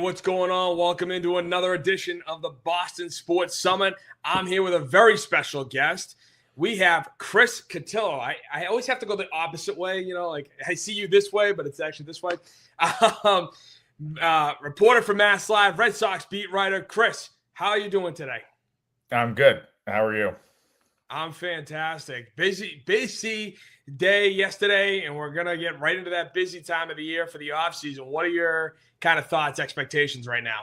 what's going on? Welcome into another edition of the Boston Sports Summit. I'm here with a very special guest. We have Chris Cotillo. I always have to go the opposite way, like I see you this way, but it's actually this way. Reporter for MassLive, Red Sox beat writer. Chris, how are you doing today? I'm good. How are you? I'm fantastic. Busy day yesterday, and we're going to get right into that busy time of the year for the offseason. What are your kind of thoughts, expectations right now?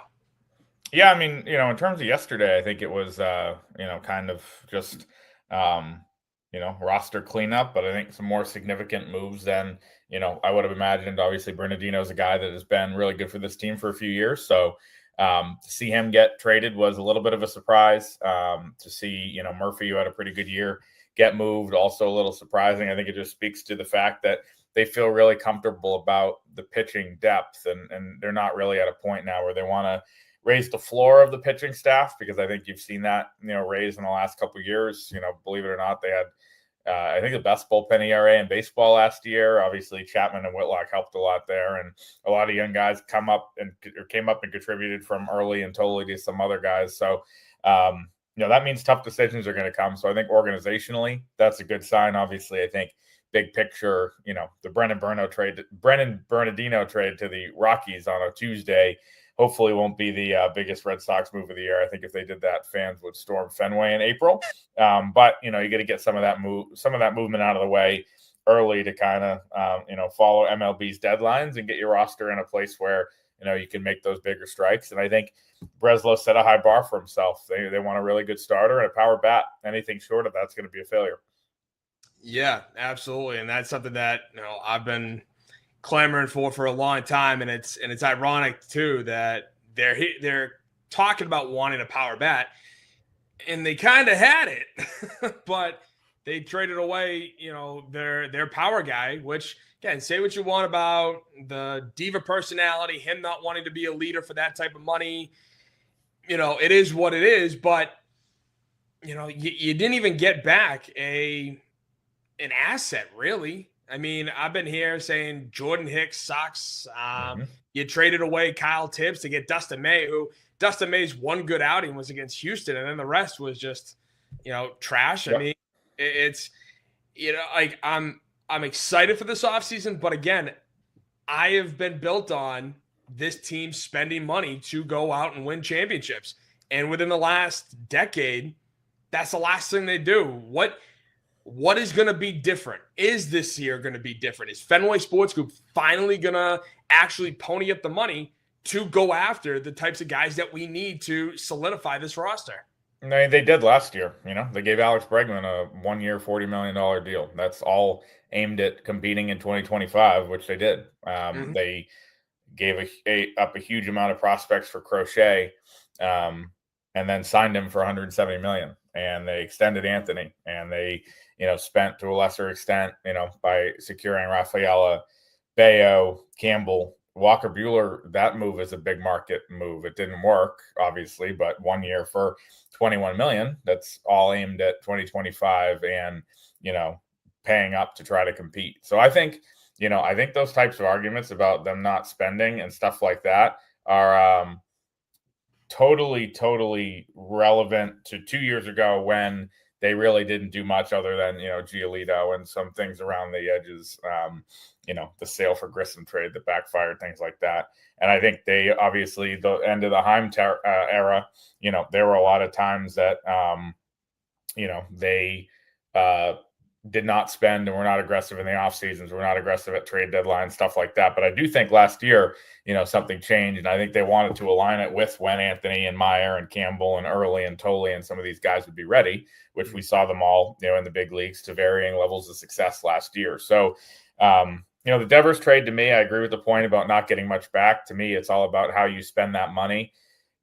Yeah, I mean, in terms of yesterday, I think it was, kind of just, roster cleanup, but I think some more significant moves than, I would have imagined. Obviously, Bernardino's a guy that has been really good for this team for a few years. So to see him get traded was a little bit of a surprise. To see, Murphy, who had a pretty good year, get moved, also a little surprising. I think it just speaks to the fact that they feel really comfortable about the pitching depth, and they're not really at a point now where they want to raise the floor of the pitching staff, because I think you've seen that, raised in the last couple of years. Believe it or not, they had, I think, the best bullpen ERA in baseball last year. Obviously, Chapman and Whitlock helped a lot there, and a lot of young guys came up and contributed from early and totally to some other guys. So, that means tough decisions are going to come. So I think organizationally, that's a good sign. Obviously, I think big picture, the Brennan Bernardino trade to the Rockies on a Tuesday hopefully won't be the biggest Red Sox move of the year. I think if they did that, fans would storm Fenway in April. But you got to get some of that movement out of the way early to kind of follow MLB's deadlines and get your roster in a place where you can make those bigger strikes. And I think Breslow set a high bar for himself. They want a really good starter and a power bat. Anything short of that's going to be a failure. Yeah, absolutely, and that's something that I've been clamoring for a long time, and it's ironic too that they're talking about wanting a power bat, and they kind of had it, but they traded away their power guy. Which, again, say what you want about the diva personality, him not wanting to be a leader for that type of money. It is what it is, but you didn't even get back an asset, really. I mean, I've been here saying Jordan Hicks sucks. You traded away Kyle Tibbs to get Dustin May, who Dustin May's one good outing was against Houston, and then the rest was just, trash. Yep. I mean, it's, I'm excited for this offseason, but again, I have been built on this team spending money to go out and win championships. And within the last decade, that's the last thing they do. What is going to be different? Is this year going to be different? Is Fenway Sports Group finally going to actually pony up the money to go after the types of guys that we need to solidify this roster? They did last year. They gave Alex Bregman a 1-year, $40 million deal. That's all aimed at competing in 2025, which they did. They gave up a huge amount of prospects for Crochet, and then signed him for $170 million. And they extended Anthony, and they spent to a lesser extent, by securing Rafaela, Bayo, Campbell, Walker Buehler. That move is a big market move. It didn't work, obviously, but 1 year for $21 million. That's all aimed at 2025 and, paying up to try to compete. So I think those types of arguments about them not spending and stuff like that are totally relevant to 2 years ago when they really didn't do much other than, Giolito and some things around the edges, the sale for Grissom trade that backfired, things like that. And I think they obviously, the end of the Heim era, there were a lot of times that, they did not spend and were not aggressive in the off seasons, were not aggressive at trade deadlines, stuff like that. But I do think last year, something changed, and I think they wanted to align it with when Anthony and Meyer and Campbell and Early and Tolle and some of these guys would be ready, which we saw them all, in the big leagues to varying levels of success last year. So, the Devers trade, to me, I agree with the point about not getting much back. To me, it's all about how you spend that money.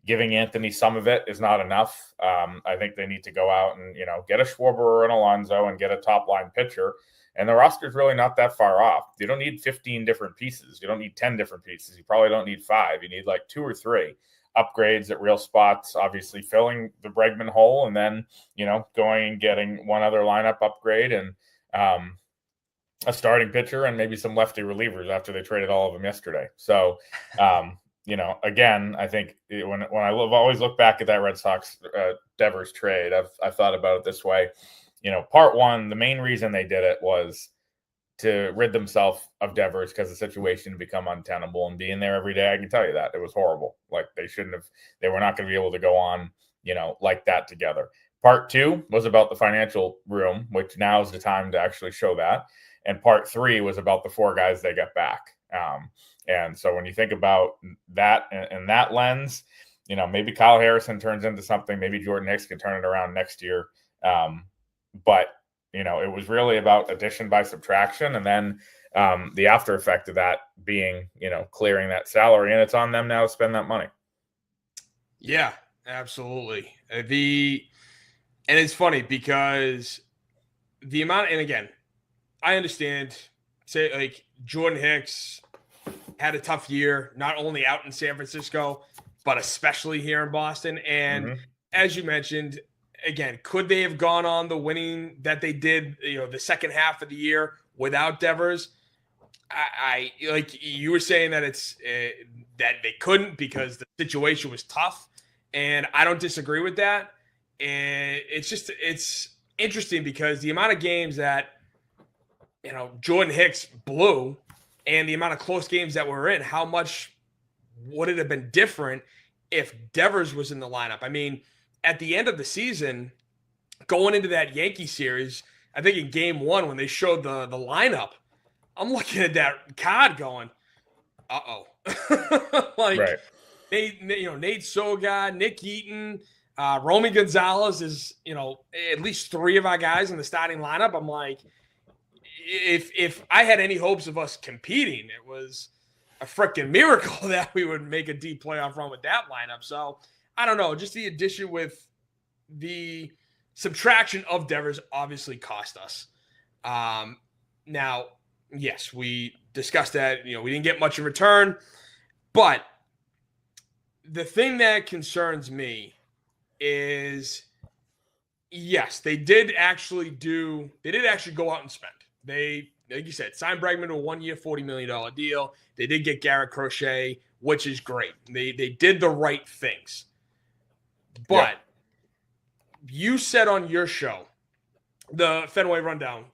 Giving Anthony some of it is not enough. I think they need to go out and, get a Schwarber or an Alonso and get a top line pitcher. And the roster is really not that far off. You don't need 15 different pieces. You don't need 10 different pieces. You probably don't need 5. You need like 2 or 3 upgrades at real spots, obviously filling the Bregman hole, and then, going and getting one other lineup upgrade and a starting pitcher and maybe some lefty relievers after they traded all of them yesterday. So, again, I think when always look back at that Red Sox Devers trade, I've thought about it this way. Part one, the main reason they did it was to rid themselves of Devers because the situation had become untenable, and being there every day, I can tell you that it was horrible. Like they were not going to be able to go on, like that together. Part two was about the financial room, which now is the time to actually show that. And part three was about the 4 guys they get back. And so when you think about that in that lens, maybe Kyle Harrison turns into something, maybe Jordan Hicks can turn it around next year. But it was really about addition by subtraction, and then the after effect of that being, clearing that salary, and it's on them now to spend that money. Yeah, absolutely. And it's funny because the amount, and again, I understand, say like Jordan Hicks had a tough year, not only out in San Francisco, but especially here in Boston. And as you mentioned, again, could they have gone on the winning that they did, the second half of the year without Devers? I like you were saying that it's that they couldn't because the situation was tough, and I don't disagree with that. And it's interesting because the amount of games that Jordan Hicks blew, and the amount of close games that we're in, how much would it have been different if Devers was in the lineup? I mean, at the end of the season, going into that Yankee series, I think in game 1 when they showed the lineup, I'm looking at that card going, uh-oh. Like, right. Nate Soga, Nick Eaton, Romy Gonzalez is, at least 3 of our guys in the starting lineup. I'm like, if I had any hopes of us competing, it was a freaking miracle that we would make a deep playoff run with that lineup. So I don't know, just the addition with the subtraction of Devers obviously cost us. Now, yes, we discussed that, we didn't get much in return, but the thing that concerns me is, yes, they did actually go out and spend. They, like you said, signed Bregman to a 1-year, $40 million deal. They did get Garrett Crochet, which is great. They did the right things. But you said on your show, the Fenway Rundown,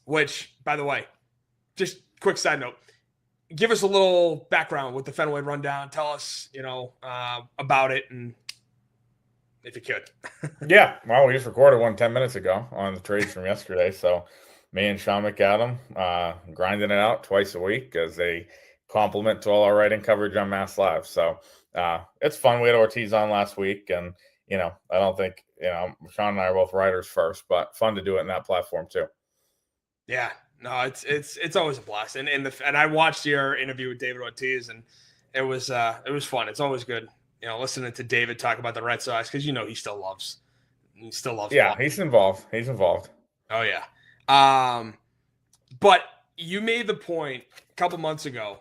which, by the way, just quick side note, give us a little background with the Fenway Rundown. Tell us, about it, and if you could. Yeah, well, we just recorded one 10 minutes ago on the trades from yesterday. So me and Sean McAdam grinding it out twice a week as a compliment to all our writing coverage on MassLive. So it's fun. We had Ortiz on last week, and I don't think Sean and I are both writers first, but fun to do it in that platform too. Yeah, no, it's always a blast, and I watched your interview with David Ortiz, and it was fun. It's always good, listening to David talk about the Red Sox, because he still loves. Yeah, ball. he's involved. Oh yeah, but you made the point a couple months ago,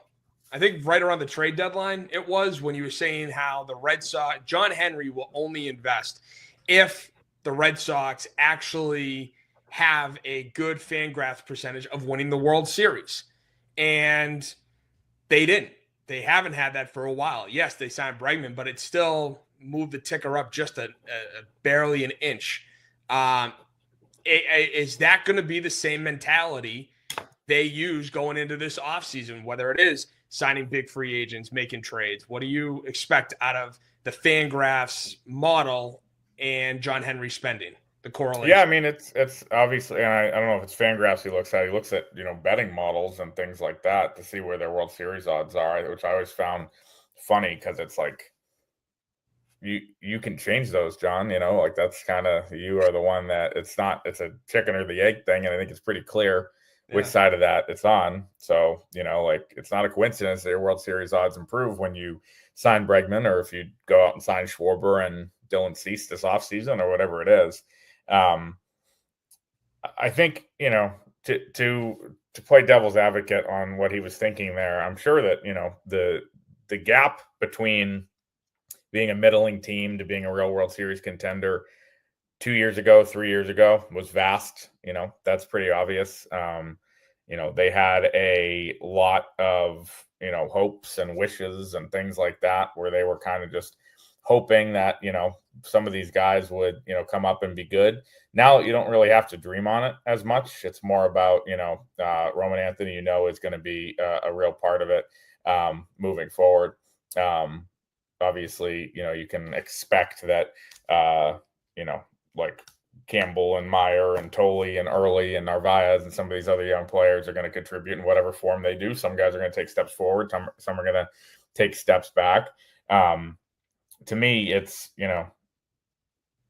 I think right around the trade deadline, it was, when you were saying how the Red Sox, John Henry will only invest if the Red Sox actually have a good Fangraphs percentage of winning the World Series. And they didn't. They haven't had that for a while. Yes, they signed Bregman, but it still moved the ticker up just a barely an inch. Is that going to be the same mentality they use going into this offseason, whether it is signing big free agents, making trades? What do you expect out of the Fangraphs model and John Henry spending, the correlation? Yeah, I mean, it's obviously, and I don't know if it's Fangraphs he looks at. He looks at, betting models and things like that to see where their World Series odds are, which I always found funny, because it's like, you can change those, John, like that's kind of, you are the one that it's a chicken or the egg thing. And I think it's pretty clear which side of that it's on. So, like, it's not a coincidence that your World Series odds improve when you sign Bregman, or if you go out and sign Schwarber and Dylan Cease this offseason, or whatever it is. I think, to play devil's advocate on what he was thinking there, I'm sure that, the gap between being a middling team to being a real World Series contender 2 years ago, 3 years ago was vast. That's pretty obvious. They had a lot of hopes and wishes and things like that, where they were kind of just hoping that, some of these guys would, come up and be good. Now you don't really have to dream on it as much. It's more about, Roman Anthony, is going to be a real part of it moving forward. Obviously, you can expect that, like Campbell and Meyer and Tolle and Early and Narvaez and some of these other young players are going to contribute in whatever form they do. Some guys are going to take steps forward. Some are going to take steps back. To me, it's,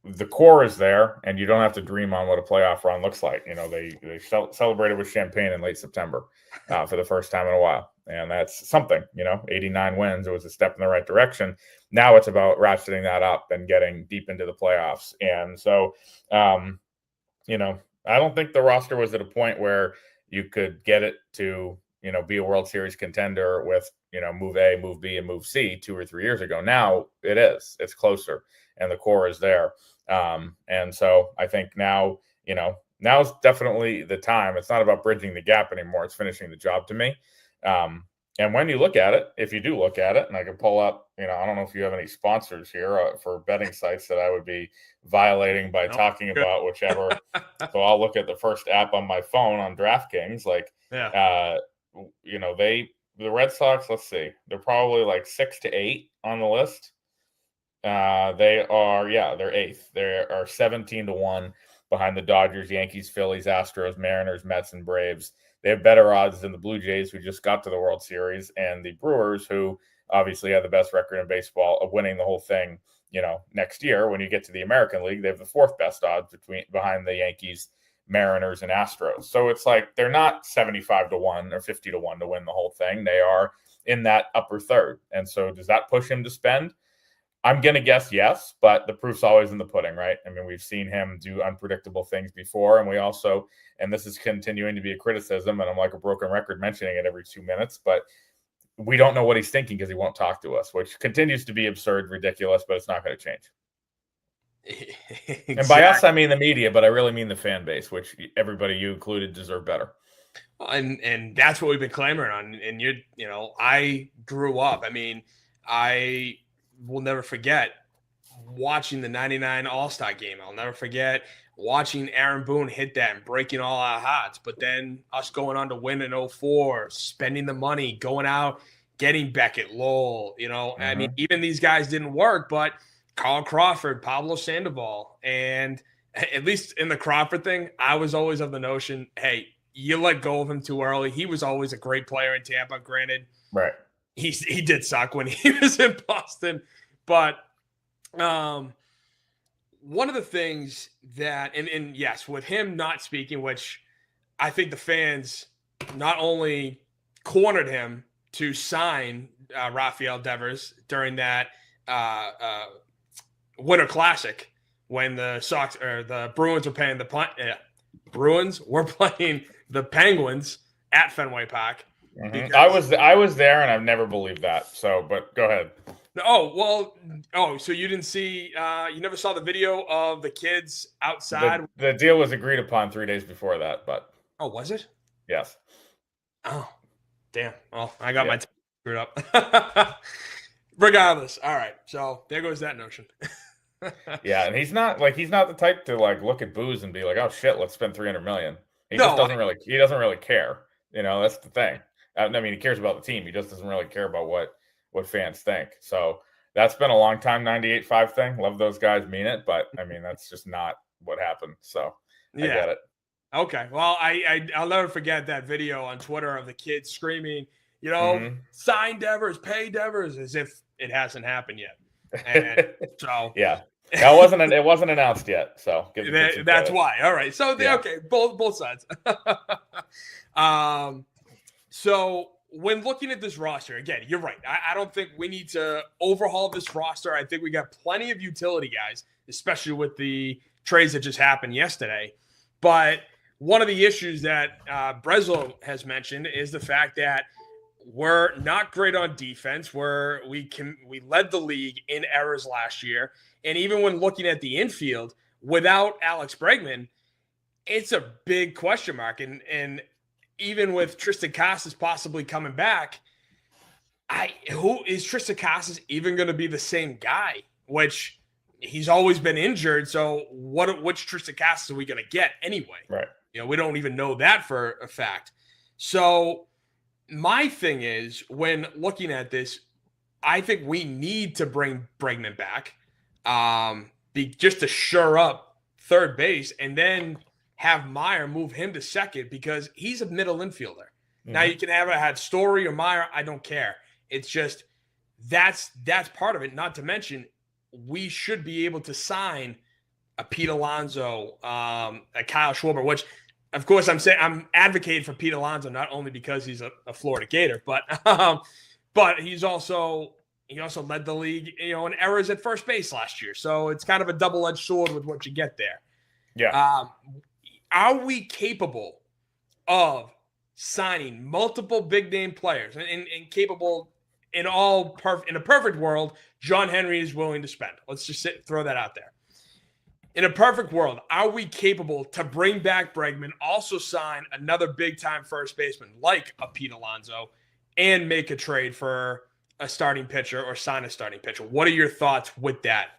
the core is there, and you don't have to dream on what a playoff run looks like. They celebrated with champagne in late September for the first time in a while, and that's something. 89 wins. It was a step in the right direction. Now it's about ratcheting that up and getting deep into the playoffs. And so, I don't think the roster was at a point where you could get it to, be a World Series contender with, move A, move B, and move C 2 or 3 years ago. Now it is. It's closer, and the core is there. And so I think now, now is definitely the time. It's not about bridging the gap anymore. It's finishing the job to me. And when you look at it, if you do look at it, and I can pull up, I don't know if you have any sponsors here for betting sites that I would be violating by talking about whichever. So I'll look at the first app on my phone on DraftKings. The Red Sox, let's see, they're probably like 6 to 8 on the list. They're 8th. They are 17 to 1 behind the Dodgers, Yankees, Phillies, Astros, Mariners, Mets, and Braves. They have better odds than the Blue Jays, who just got to the World Series, and the Brewers, who obviously have the best record in baseball of winning the whole thing. Next year, when you get to the American League, they have the 4th best odds behind the Yankees, Mariners, and Astros. So it's like they're not 75 to 1 or 50 to 1 to win the whole thing. They are in that upper third. And so does that push him to spend? I'm going to guess yes, but the proof's always in the pudding, right? I mean, we've seen him do unpredictable things before, and we also, and this is continuing to be a criticism, and I'm like a broken record mentioning it every 2 minutes, but we don't know what he's thinking because he won't talk to us, which continues to be absurd, ridiculous, but it's not going to change. Exactly. And by us, I mean the media, but I really mean the fan base, which everybody, you included, deserve better. And that's what we've been clamoring on. And I grew up. I mean, I will never forget watching the 99 All-Star game. I'll never forget watching Aaron Boone hit that and breaking all our hearts. But then us going on to win in 2004, spending the money, going out, getting Beckett, Lowell, I mean, even these guys didn't work, but Carl Crawford, Pablo Sandoval, and at least in the Crawford thing, I was always of the notion, hey, you let go of him too early. He was always a great player in Tampa, granted. Right. He did suck when he was in Boston. But one of the things that, and yes, with him not speaking, which I think the fans not only cornered him to sign Rafael Devers during that Winter Classic when the Sox or the Bruins were playing the Penguins at Fenway Park. Mm-hmm. I was there, and I've never believed that. So, but go ahead. So you didn't see? You never saw the video of the kids outside? The deal was agreed upon 3 days before that, but was it? Yes. Oh, damn. Well, I got my screwed up. Regardless, all right. So there goes that notion. Yeah, and he's not the type to look at booze and be like, "Oh shit, let's spend $300 million." He doesn't really care. That's the thing. I mean, he cares about the team. He just doesn't really care about what fans think. So that's been a long time 98.5 thing. Love those guys, mean it, but I mean that's just not what happened. So I get it. Okay. Well, I'll never forget that video on Twitter of the kids screaming, sign Devers, pay Devers, as if it hasn't happened yet. And so yeah. It wasn't announced yet, so that's why. All right, so okay, both sides. So when looking at this roster, again, you're right. I don't think we need to overhaul this roster. I think we got plenty of utility guys, especially with the trades that just happened yesterday. But one of the issues that Breslow has mentioned is the fact that we're not great on defense. We led the league in errors last year. And even when looking at the infield, without Alex Bregman, it's a big question mark. And even with Tristan Casas possibly coming back, Who is Tristan Casas even going to be the same guy? Which he's always been injured. So which Tristan Casas are we going to get anyway? Right. We don't even know that for a fact. So my thing is, when looking at this, I think we need to bring Bregman back, just to shore up third base, and then have Meyer move him to second because he's a middle infielder. Mm-hmm. Now you can have had Story or Meyer, I don't care. It's just that's part of it. Not to mention, we should be able to sign a Pete Alonso, a Kyle Schwarber, which, of course, I'm advocating for Pete Alonso not only because he's a Florida Gator, but he also led the league, in errors at first base last year. So it's kind of a double-edged sword with what you get there. Yeah. Are we capable of signing multiple big-name players and capable in a perfect world? John Henry is willing to spend. Let's just throw that out there. In a perfect world, are we capable to bring back Bregman, also sign another big-time first baseman like a Pete Alonso, and make a trade for a starting pitcher or sign a starting pitcher? What are your thoughts with that?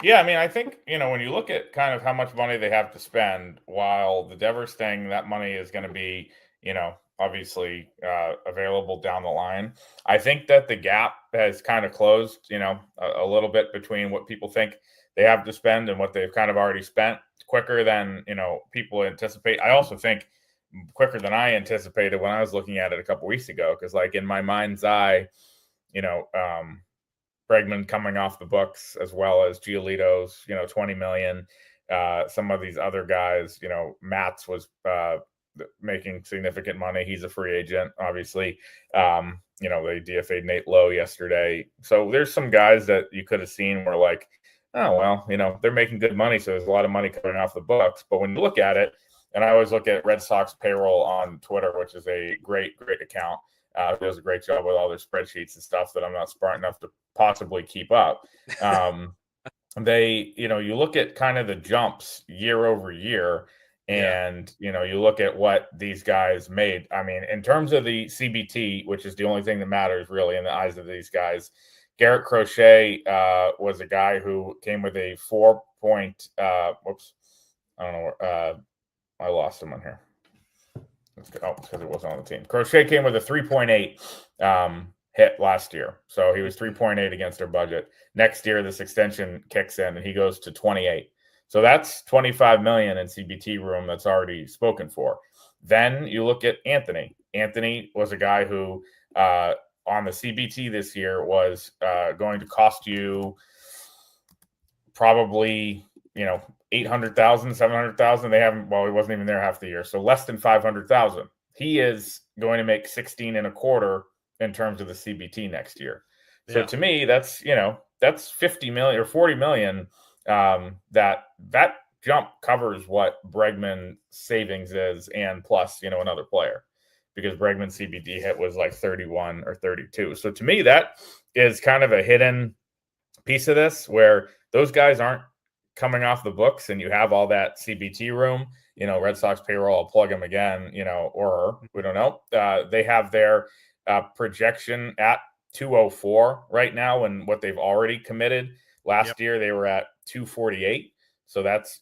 Yeah, I mean, I think, when you look at kind of how much money they have to spend, while the Devers thing, that money is going to be, obviously available down the line. I think that the gap has kind of closed, a little bit between what people think they have to spend and what they've kind of already spent quicker than, people anticipate. I also think quicker than I anticipated when I was looking at it a couple weeks ago, because like in my mind's eye, Bregman coming off the books, as well as Giolito's, $20 million. Some of these other guys, Matz was making significant money. He's a free agent, obviously. They DFA'd Nate Lowe yesterday. So there's some guys that you could have seen were like, oh, well, they're making good money. So there's a lot of money coming off the books. But when you look at it, and I always look at Red Sox payroll on Twitter, which is a great account. Does a great job with all their spreadsheets and stuff that I'm not smart enough to possibly keep up. You look at kind of the jumps year over year, and, you look at what these guys made. I mean, in terms of the CBT, which is the only thing that matters really in the eyes of these guys, Garrett Crochet was a guy who came with a 4 point, I don't know, I lost him on here. It's because it wasn't on the team. Crochet came with a 3.8 hit last year. So he was 3.8 against their budget. Next year, this extension kicks in and he goes to 28. So that's $25 million in CBT room that's already spoken for. Then you look at Anthony. Anthony was a guy who on the CBT this year was going to cost you probably, 800,000, 700,000. They haven't, he wasn't even there half the year. So less than 500,000. He is going to make 16 and a quarter in terms of the CBT next year. So to me, that's 50 million or 40 million. That jump covers what Bregman savings is, and plus, another player, because Bregman CBT hit was like 31 or 32. So to me, that is kind of a hidden piece of this, where those guys aren't coming off the books and you have all that CBT room. Red Sox payroll, I'll plug them again, or we don't know. They have their projection at 204 right now, and what they've already committed. Last year they were at 248. So that's,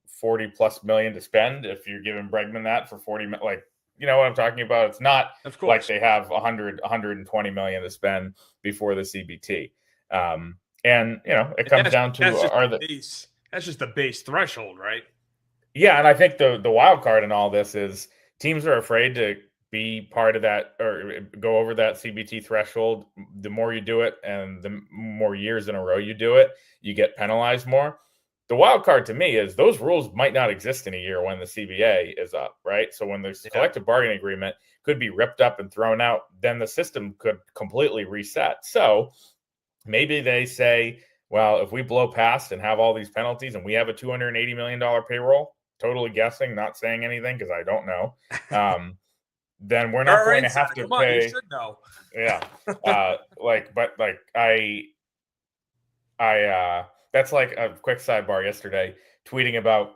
40 plus million to spend if you're giving Bregman that for 40, like, you know what I'm talking about? It's not like they have 120 million to spend before the CBT. And, it comes down to that's just the base threshold, right? Yeah. And I think the wild card in all this is teams are afraid to be part of that or go over that CBT threshold. The more you do it and the more years in a row you do it, you get penalized more. The wild card to me is those rules might not exist in a year when the CBA is up, right? So when the collective bargaining agreement could be ripped up and thrown out, then the system could completely reset. So maybe they say, well, if we blow past and have all these penalties and we have a $280 million payroll, totally guessing, not saying anything because I don't know, then we're not going to have to pay. You should know. Yeah. I that's like a quick sidebar yesterday, tweeting about,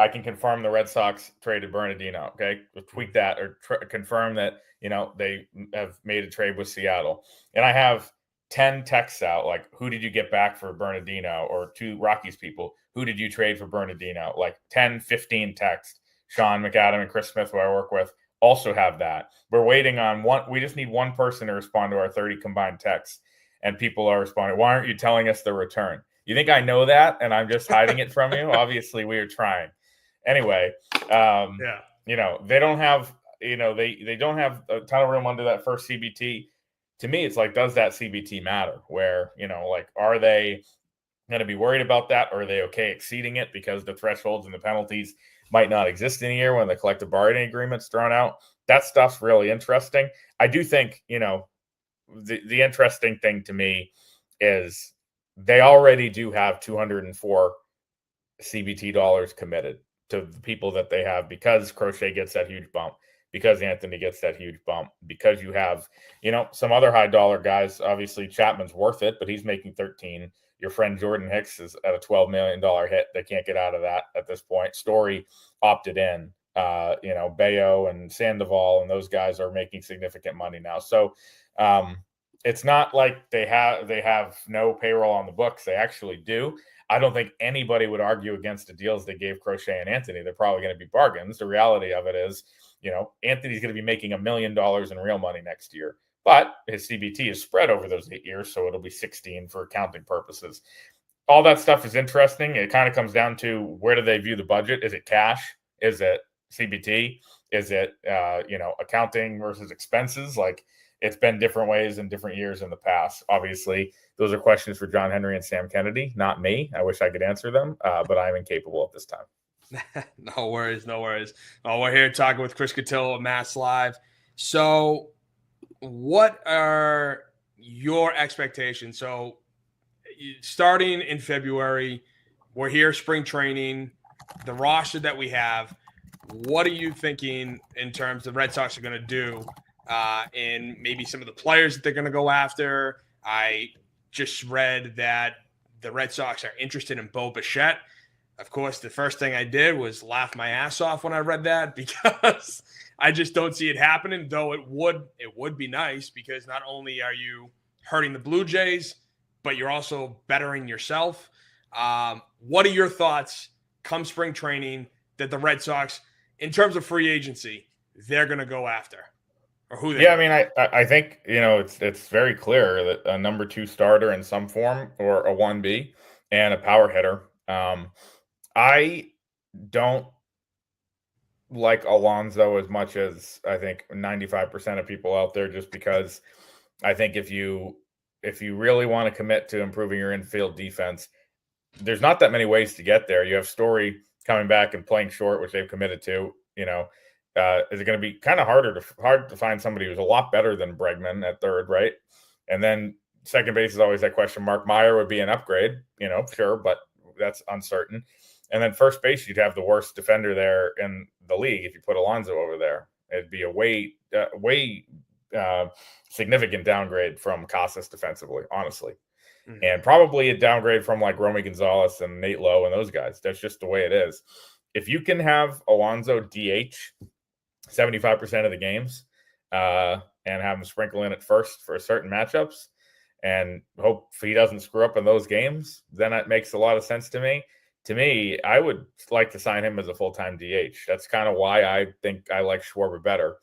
I can confirm the Red Sox traded Bernardino. Okay, tweet that or confirm that they have made a trade with Seattle, and I have 10 texts out like, who did you get back for Bernardino? Or to Rockies people, who did you trade for Bernardino? Like 10, 15 texts. Sean McAdam and Chris Smith, who I work with, also have that. We're waiting on one. We just need one person to respond to our 30 combined texts, and people are responding. Why aren't you telling us the return? You think I know that and I'm just hiding it from you? Obviously, we are trying. Anyway, they don't have, they don't have a ton of room under that first CBT. To me, it's like, does that CBT matter? Where, like, are they going to be worried about that? Or are they okay exceeding it because the thresholds and the penalties might not exist in a year when the collective bargaining agreement's thrown out? That stuff's really interesting. I do think, the interesting thing to me is they already do have 204 CBT dollars committed to the people that they have, because Crochet gets that huge bump, because Anthony gets that huge bump, because you have, some other high dollar guys. Obviously, Chapman's worth it, but he's making 13. Your friend Jordan Hicks is at a $12 million hit. They can't get out of that at this point. Story opted in. Bayo and Sandoval and those guys are making significant money now. So it's not like they have no payroll on the books. They actually do. I don't think anybody would argue against the deals they gave Crochet and Anthony. They're probably going to be bargains. The reality of it is, Anthony's going to be making $1 million in real money next year, but his CBT is spread over those 8 years, so it'll be 16 for accounting purposes. All that stuff is interesting. It kind of comes down to, where do they view the budget? Is it cash? Is it CBT? Is it, accounting versus expenses? Like, it's been different ways in different years in the past. Obviously, those are questions for John Henry and Sam Kennedy, not me. I wish I could answer them, but I'm incapable at this time. No worries. Oh, we're here talking with Chris Cotillo of MassLive. So what are your expectations? So starting in February, we're here, spring training, the roster that we have. What are you thinking in terms of the Red Sox are going to do, and maybe some of the players that they're going to go after? I just read that the Red Sox are interested in Bo Bichette. Of course, the first thing I did was laugh my ass off when I read that, because I just don't see it happening, though it would be nice, because not only are you hurting the Blue Jays, but you're also bettering yourself. What are your thoughts come spring training that the Red Sox, in terms of free agency, they're going to go after? Or who they I think, it's very clear that a number 2 starter in some form, or a 1B, and a power hitter. I don't like Alonso as much as I think 95% of people out there, just because I think if you really want to commit to improving your infield defense, there's not that many ways to get there. You have Story coming back and playing short, which they've committed to. Is it going to be kind of hard to find somebody who's a lot better than Bregman at third, right? And then second base is always that question mark. Meyer would be an upgrade, sure, but that's uncertain. And then first base, you'd have the worst defender there in the league if you put Alonso over there. It'd be a way significant downgrade from Casas defensively, honestly. Mm-hmm. And probably a downgrade from like Romy Gonzalez and Nate Lowe and those guys. That's just the way it is. If you can have Alonso DH 75% of the games and have him sprinkle in at first for certain matchups and hope he doesn't screw up in those games, then it makes a lot of sense to me. To me, I would like to sign him as a full-time DH. That's kind of why I think I like Schwarber better.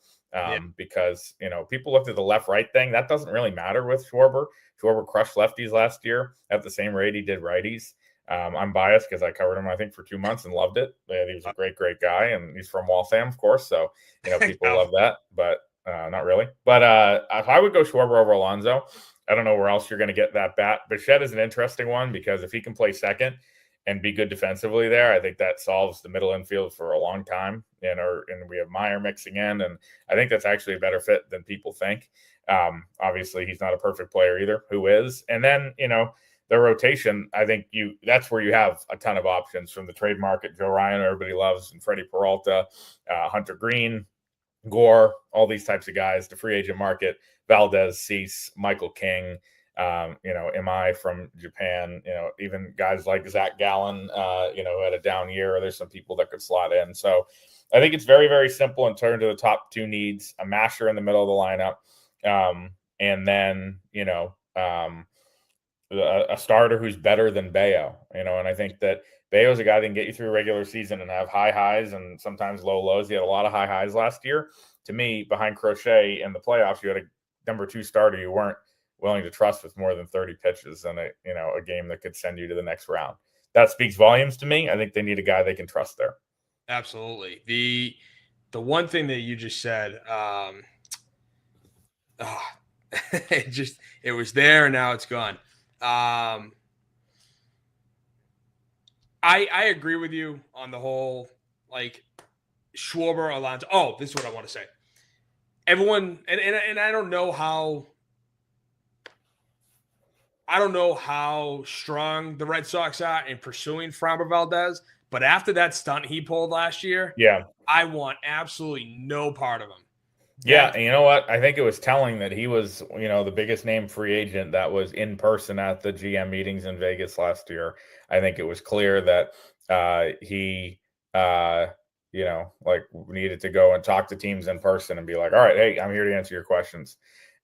Because, people looked at the left-right thing. That doesn't really matter with Schwarber. Schwarber crushed lefties last year at the same rate he did righties. I'm biased because I covered him, I think, for 2 months and loved it. He was a great guy, and he's from Waltham, of course. So, people love that, but not really. But if I would go Schwarber over Alonso, I don't know where else you're going to get that bat. Bichette is an interesting one, because if he can play second and be good defensively there, I think that solves the middle infield for a long time. And we have Meyer mixing in, and I think that's actually a better fit than people think. Obviously, he's not a perfect player either. Who is? And then, the rotation, I think that's where you have a ton of options from the trade market. Joe Ryan, everybody loves, and Freddie Peralta, Hunter Green, Gore, all these types of guys. The free agent market, Valdez, Cease, Michael King, Imai from Japan, even guys like Zach Gallen, who had a down year, or there's some people that could slot in. So I think it's very, very simple in terms of the top two needs: a masher in the middle of the lineup, and then, a starter who's better than Bayo, and I think that Bayo's a guy that can get you through a regular season and have high highs and sometimes low lows. He had a lot of high highs last year. To me, behind Crochet in the playoffs, you had a number two starter you weren't willing to trust with more than 30 pitches in a game that could send you to the next round. That speaks volumes to me. I think they need a guy they can trust there. Absolutely. The one thing that you just said, it was there and now it's gone. I agree with you on the whole, like, Schwarber, Alonso. Oh, this is what I want to say. Everyone, and I don't know how strong the Red Sox are in pursuing Framber Valdez, but after that stunt he pulled last year, yeah, I want absolutely no part of him. Yeah, and you know what? I think it was telling that he was, the biggest name free agent that was in person at the GM meetings in Vegas last year. I think it was clear that he, needed to go and talk to teams in person and be like, all right, hey, I'm here to answer your questions.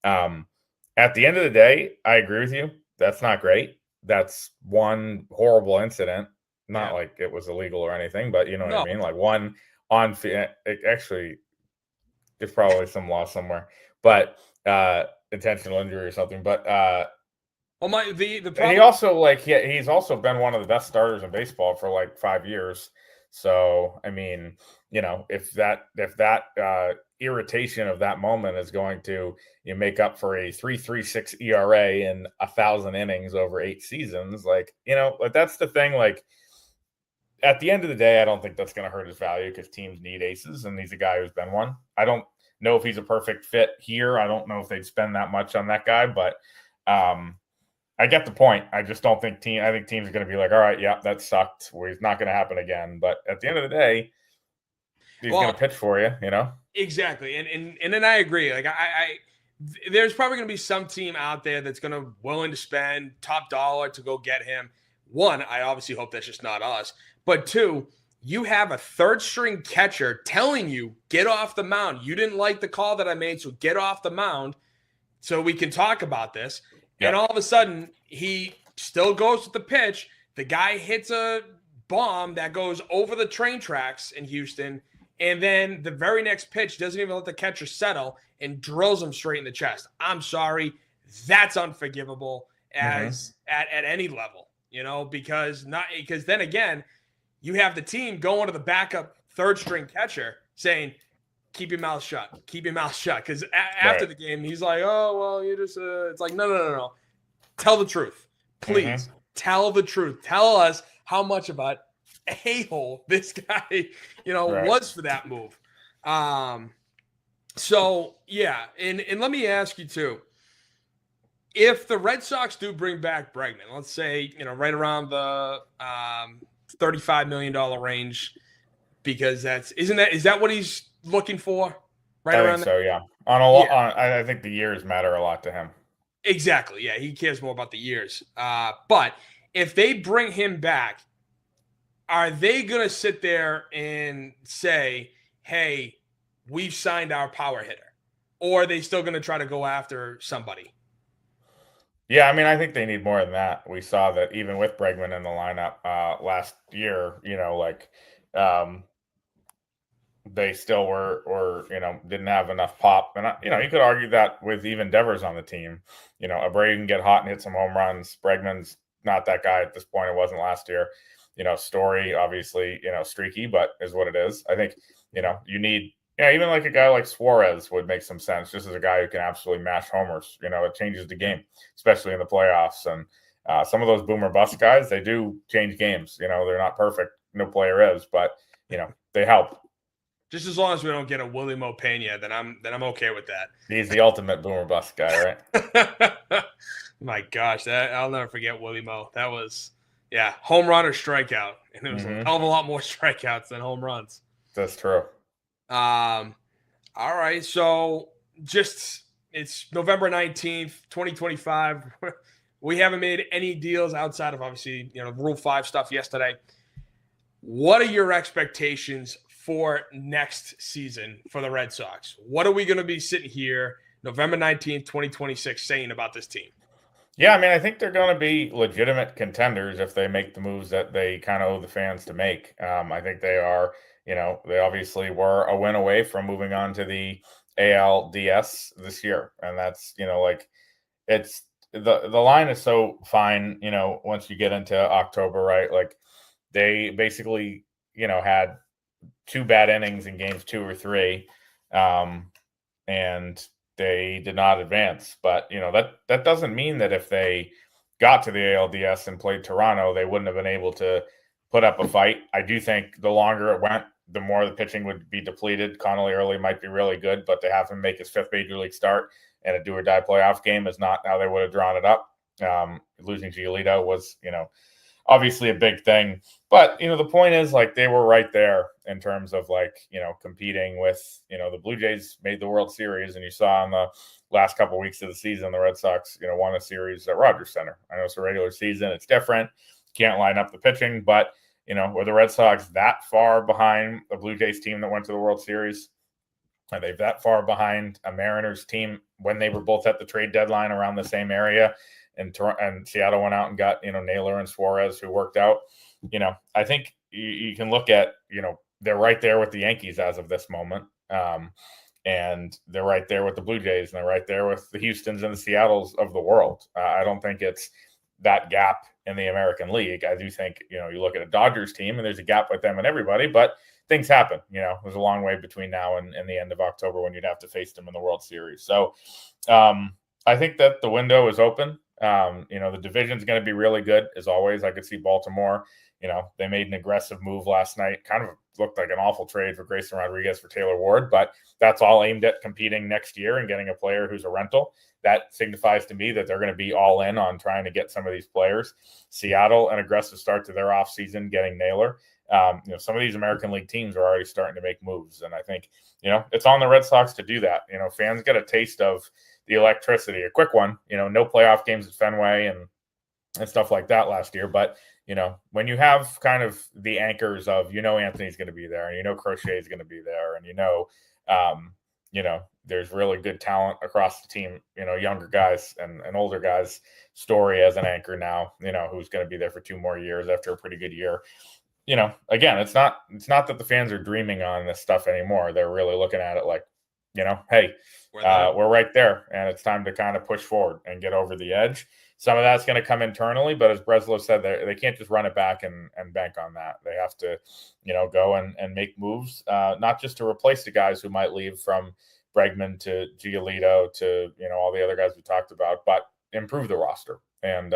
At the end of the day, I agree with you. That's not great. That's one horrible incident. Not like it was illegal or anything, but you know what I mean? Like one on actually, there's probably some law somewhere, but intentional injury or something. But the problem, he also he's also been one of the best starters in baseball for like 5 years. So I mean, if that irritation of that moment is going to make up for a 3.36 ERA in 1,000 innings over 8 seasons, that's the thing. Like, at the end of the day, I don't think that's going to hurt his value because teams need aces, and he's a guy who's been one. I don't know if he's a perfect fit here. I don't know if they'd spend that much on that guy, but I get the point. I just don't think I think teams are going to be like, all right, yeah, that sucked. It's not going to happen again. But at the end of the day, he's going to pitch for you, Exactly. And then I agree. Like there's probably going to be some team out there that's going to willing to spend top dollar to go get him. One, I obviously hope that's just not us. But two, you have a third string catcher telling you, get off the mound. You didn't like the call that I made, so get off the mound so we can talk about this. Yep. And all of a sudden, he still goes with the pitch. The guy hits a bomb that goes over the train tracks in Houston. And then the very next pitch doesn't even let the catcher settle and drills him straight in the chest. I'm sorry. That's unforgivable at any level, because then again, you have the team going to the backup third string catcher saying, keep your mouth shut. Keep your mouth shut. Because after the game, he's like, oh, well, you just, it's like, no. Tell the truth. Please tell the truth. Tell us how much of a a-hole this guy, was for that move. So, yeah. And let me ask you, too. If the Red Sox do bring back Bregman, let's say, right around the $35 million range, because is that what he's looking for? Right around there? So, yeah. I think the years matter a lot to him. Exactly. Yeah, he cares more about the years. But if they bring him back, are they going to sit there and say, hey, we've signed our power hitter? Or are they still going to try to go after somebody? Yeah, I mean, I think they need more than that. We saw that even with Bregman in the lineup last year, they still were didn't have enough pop. And, you could argue that with even Devers on the team. Abreu can get hot and hit some home runs. Bregman's not that guy at this point. It wasn't last year. Story, obviously, streaky, but is what it is. I think, you need, even like a guy like Suarez would make some sense, just as a guy who can absolutely mash homers. It changes the game, especially in the playoffs. And some of those boomer bust guys, they do change games. They're not perfect. No player is, but, they help. Just as long as we don't get a Willie Mo Pena, then I'm okay with that. He's the ultimate boomer bust guy, right? My gosh, I'll never forget Willie Mo. That was, home run or strikeout, and it was a hell of a lot more strikeouts than home runs. That's true. All right, so just It's November 19th, 2025. We haven't made any deals outside of obviously, Rule 5 stuff yesterday. What are your expectations for next season for the Red Sox? What are we going to be sitting here November 19th, 2026 saying about this team? Yeah, I mean, I think they're going to be legitimate contenders if they make the moves that they kind of owe the fans to make. I think they are, they obviously were a win away from moving on to the ALDS this year. And that's, like it's the line is so fine, once you get into October, right? Like they basically, had two bad innings in games 2 or 3. And they did not advance. But that doesn't mean that if they got to the ALDS and played Toronto, they wouldn't have been able to put up a fight. I do think the longer it went, the more the pitching would be depleted. Connolly early might be really good, but to have him make his 5th major league start and a do or die playoff game is not how they would have drawn it up. Losing Giolito was, obviously a big thing. But, the point is, like, they were right there in terms of, like, competing with, the Blue Jays made the World Series, and you saw in the last couple of weeks of the season, the Red Sox, won a series at Rogers Center. I know it's a regular season. It's different. Can't line up the pitching, but, were the Red Sox that far behind the Blue Jays team that went to the World Series? Are they that far behind a Mariners team when they were both at the trade deadline around the same area? And Seattle went out and got, Naylor and Suarez, who worked out. I think you can look at, they're right there with the Yankees as of this moment. And they're right there with the Blue Jays, and they're right there with the Houstons and the Seattles of the world. I don't think it's that gap in the American League. I do think, you look at a Dodgers team and there's a gap with them and everybody, but things happen. There's a long way between now and the end of October when you'd have to face them in the World Series. So I think that the window is open. The division's going to be really good as always. I could see Baltimore. They made an aggressive move last night. Kind of looked like an awful trade for Grayson Rodriguez for Taylor Ward, but that's all aimed at competing next year and getting a player who's a rental. That signifies to me that they're going to be all in on trying to get some of these players. Seattle, an aggressive start to their offseason, getting Naylor. Some of these American League teams are already starting to make moves, and I think it's on the Red Sox to do that. Fans get a taste of the electricity, a quick one. No playoff games at Fenway and stuff like that last year, but when you have kind of the anchors of Anthony's going to be there, and Crochet is going to be there, and there's really good talent across the team. Younger guys and older guys. Story as an anchor now. Who's going to be there for 2 more years after a pretty good year. Again, it's not that the fans are dreaming on this stuff anymore. They're really looking at it like, hey, we're right there, and it's time to kind of push forward and get over the edge. Some of that's going to come internally, but as Breslow said, they can't just run it back and bank on that. They have to, go and make moves, not just to replace the guys who might leave from Bregman to Giolito to, all the other guys we talked about, but improve the roster. And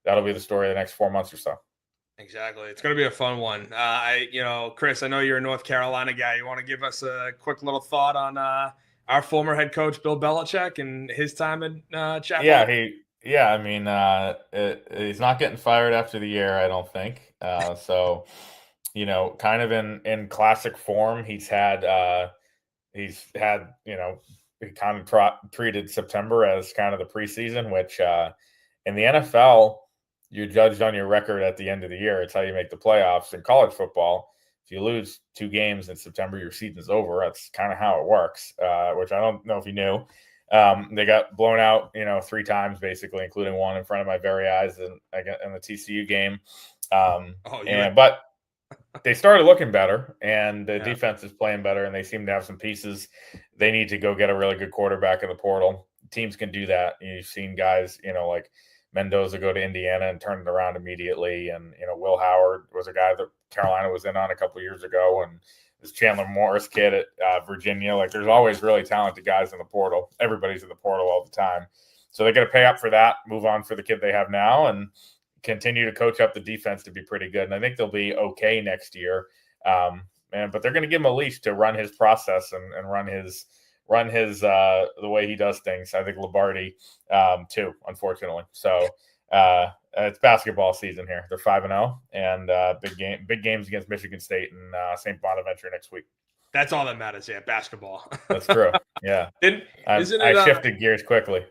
that'll be the story of the next 4 months or so. Exactly. It's going to be a fun one. Chris, I know you're a North Carolina guy. You want to give us a quick little thought on our former head coach, Bill Belichick, and his time in Chapel? Yeah, I mean, he's not getting fired after the year, I don't think. So, kind of in classic form, he kind of treated September as kind of the preseason, which in the NFL, you're judged on your record at the end of the year. It's how you make the playoffs. In college football, if you lose 2 games in September, your season's over. That's kind of how it works, which I don't know if you knew. They got blown out, 3 times basically, including one in front of my very eyes in the TCU game. But they started looking better, and the defense is playing better, and they seem to have some pieces. They need to go get a really good quarterback in the portal. Teams can do that. You've seen guys, like Mendoza go to Indiana and turn it around immediately. And, Will Howard was a guy that Carolina was in on a couple of years ago. And this Chandler Morris kid at Virginia, like there's always really talented guys in the portal. Everybody's in the portal all the time. So they got to pay up for that, move on for the kid they have now, and continue to coach up the defense to be pretty good. And I think they'll be okay next year. But they're going to give him a leash to run his process and run his the way he does things. I think Lombardi too, unfortunately. So it's basketball season here. They're 5-0, and big games against Michigan State and St. Bonaventure next week. That's all that matters. Yeah, basketball. That's true. Yeah. Isn't I it? shifted gears quickly.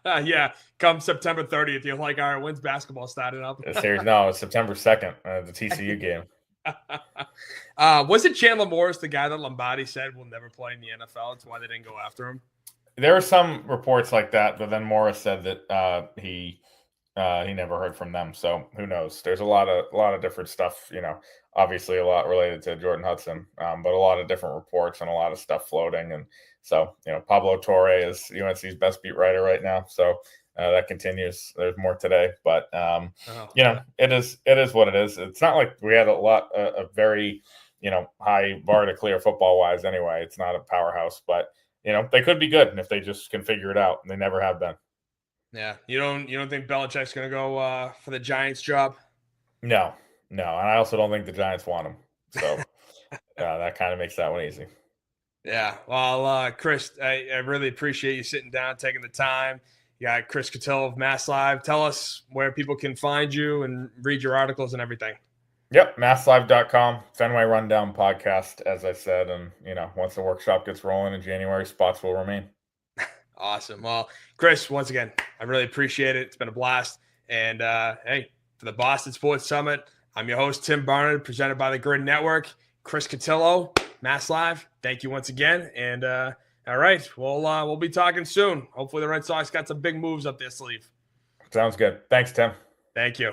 Yeah. Come September 30th, you're like, all right, when's basketball starting up? Seriously, no, it's September 2nd, the TCU game. Was it Chandler Morris, the guy that Lombardi said will never play in the NFL? That's why they didn't go after him. There were some reports like that, but then Morris said that he never heard from them. So who knows? There's a lot of different stuff. Obviously a lot related to Jordan Hudson, but a lot of different reports and a lot of stuff floating. And so Pablo Torre is UNC's best beat writer right now. So that continues. There's more today, but it is what it is. It's not like we had a very high bar to clear football wise. Anyway, it's not a powerhouse, but they could be good, and if they just can figure it out, and they never have been. Yeah, you don't think Belichick's going to go for the Giants job? No, and I also don't think the Giants want him. So that kind of makes that one easy. Yeah, well, Chris, I really appreciate you sitting down, taking the time. You got Chris Cotillo of MassLive. Tell us where people can find you and read your articles and everything. Yep, MassLive.com, Fenway Rundown podcast, as I said. And, once the workshop gets rolling in January, spots will remain. Awesome. Well, Chris, once again, I really appreciate it. It's been a blast. And, hey, for the Boston Sports Summit, I'm your host, Tim Barnard, presented by the Grid Network. Chris Cotillo, MassLive, thank you once again. And, all right, we'll be talking soon. Hopefully the Red Sox got some big moves up their sleeve. Sounds good. Thanks, Tim. Thank you.